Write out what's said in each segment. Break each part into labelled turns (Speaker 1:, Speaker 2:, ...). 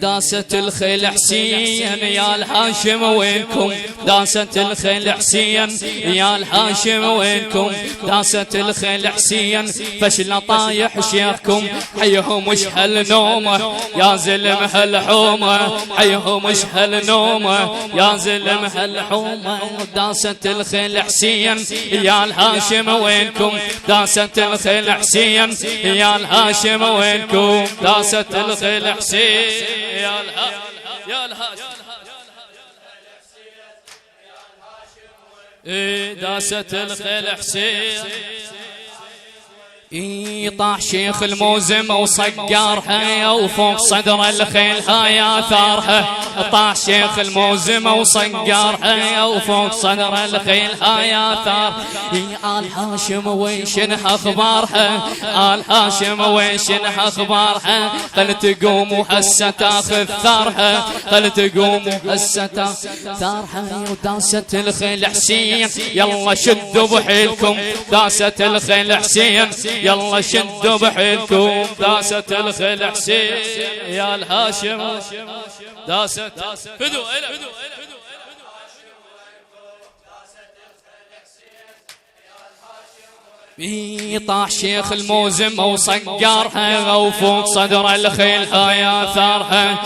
Speaker 1: داسة الخيل حسين يا الهاشم وينكم؟ داسة الخيل حسين يا الهاشم وينكم؟ داسة الخيل حسين فشل طايح شيخكم. حيهم مش هالنومة يا زلم هالحومة، حيهم مش هالنومة يا زلم هالحومة. داسة الخيل حسين يا الهاشم وينكم؟ داسة الخيل حسين يا الهاشم وينكم؟ داسة الخيل حسين يا الهاشم داسة الخيل حسين. طاح شيخ الموزم وصقارها وفوق صدر الخيل هاي آثارها. طاح شيخ الموزم وصقارها وفوق صدر الخيل هاي آثار. آل هاشم ويشنها أخبارها؟ آل هاشم ويشنها أخبارها؟ خل تقوم وهسه تاخذ ثارها، خل تقوم وهسه تاخذ ثارها. وداسة الخيل حسين يلا شدوا بحيلكم، داسة الخيل حسين يلا شدوا بحيلكم. داسة الخيل حسين يا الهاشم داسة فدو طاح شيخ الموزم وصقارها وفوق صدر الخيل هاي آثارها.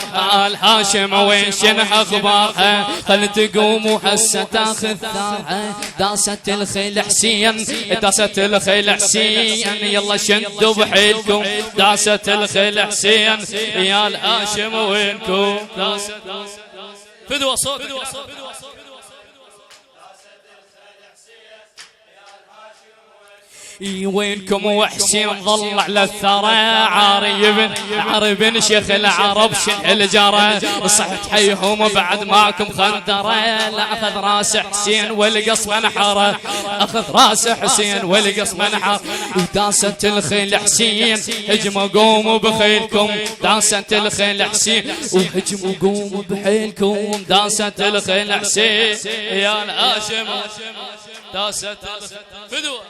Speaker 1: آل هاشم ويشنها أخبارها؟ خل تقوم وهسه تاخذ ثارها. داسة الخيل حسين داسة الخيل حسين يلا شدوا بحيلكم. داسة الخيل حسين يا الهاشم وينكم؟ داسة فدوى صوت وينكم وحسين ظل على الثرى؟ عرب شيخ العرب شنه الجرى؟ صحت حيهم بعد ماكم خندرة. لا أخذ راس حسين والقص منحره، أخذ راس حسين والقص منحره. داسة الخيل حسين هجموا قوموا بخيلكم. داسة الخيل حسين وهجموا قوموا بحيلكم. داسة الخيل حسين يا الهاشم داسة فدوة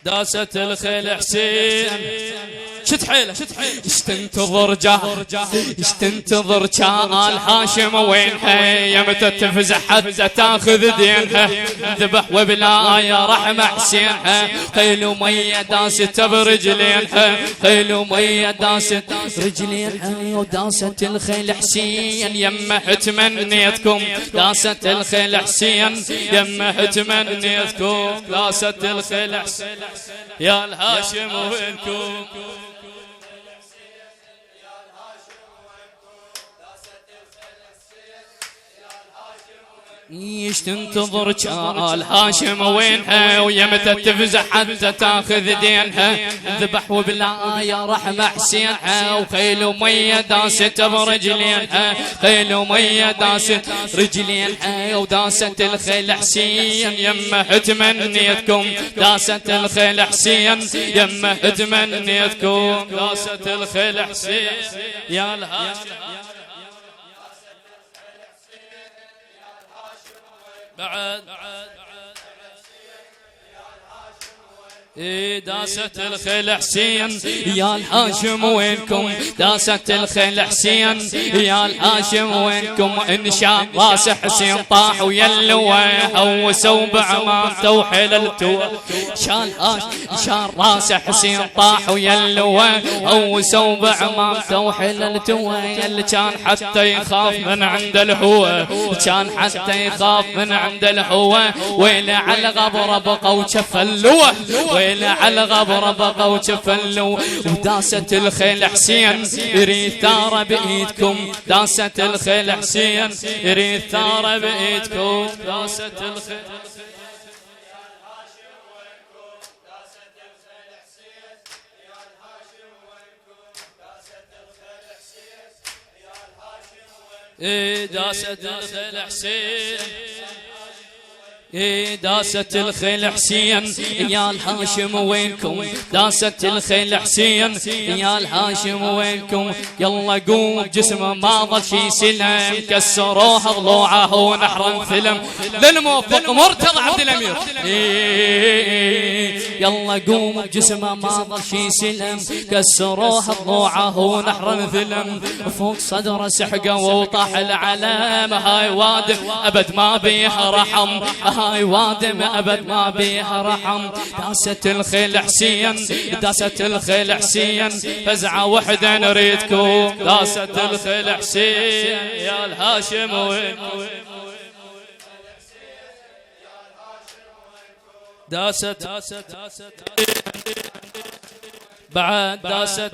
Speaker 1: داسة الخيل حسين. شد حيله ايش تنتظر جار ايش تنتظر جال هاشم وينها؟ يمتى تفزع حتى تاخذ دينها؟ ذبح وبلا رحمة حسينها. خيل ومية داست برجلينها، خيل ومية داست رجلينها. وداسة الخيل حسين يمه تمنيتكم. داسة الخيل حسين يمه تمنيتكم. داسة الخيل حسين يا الهاشم وينكم؟ ايش تنتظر جال هاشم وينها؟ ويمتى تفزع حتى تاخذ دينها؟ ذبح وبلا يا رحمة حسينها. وخيل ومية داست برجلينها، خيل ومية داست رجلينها. وداسة الخيل حسين يمه تمنيتكم. داسة الخيل حسين يمه تمنيتكم. داسة الخيل حسين يا الهاشم بعد داسة الخيل حسين يا الهاشم وينكم؟ داسة الخيل حسين يا الهاشم وينكم؟ إن شاء راس حسين طاح ويلوى هوسوا بعمامته وحللته. شال راس حسين طاح ويلوى هوسوا بعمامته وحللته. اللي كان حتى يخاف من عند الهوى، كان حتى يخاف من عند الهوى. ويل على غبر بقى وشفلوه، على غبر بقى وشفلوا. وداسة الخيل حسين يريد ثاره بإيدكم. داسة الخيل حسين يريد ثاره بإيدكم. داسة الخيل داسة الخيل حسين داست الخيل حسين يا الهاشم وينكم؟ داست الخيل حسين يا الهاشم وينكم؟ يلا قوم بجسمه ما ظل شي سلم، كسروها ضلوعه ونحر انثلم للموفق مرتضى عبد الامير. يلا قوم بجسمه ما ظل شي سلم، كسروها ضلوعه ونحر انثلم فوق صدره سحقه وطاح العلم. هاي وادم ابد ما بيه رحم، هاي وادم ابد ما بيه رحم. داست الخيل حسين داست الخيل حسين فزعه وحده نريدكم. داست الخيل حسين يا الهاشم وينكم؟ داست بعد داست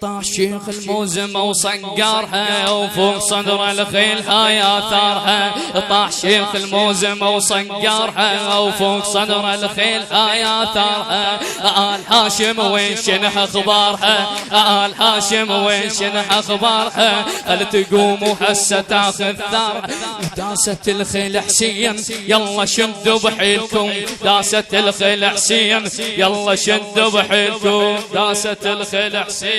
Speaker 1: طاح شيخ الموزم وصقرها وفوق صدر الخيل هاي آثارها. طاح شيخ الموزم وصقرها وفوق صدر الخيل هاي آثارها. آل هاشم وين شنح اخبارها؟ آل هاشم وين شنح اخبارها؟ هل تقوم وهسه تاخذ ثارها؟ داست الخيل حسين يلا شدوا بحيلكم. داست الخيل حسين يلا شدوا بحيلكم. داست الخيل حسين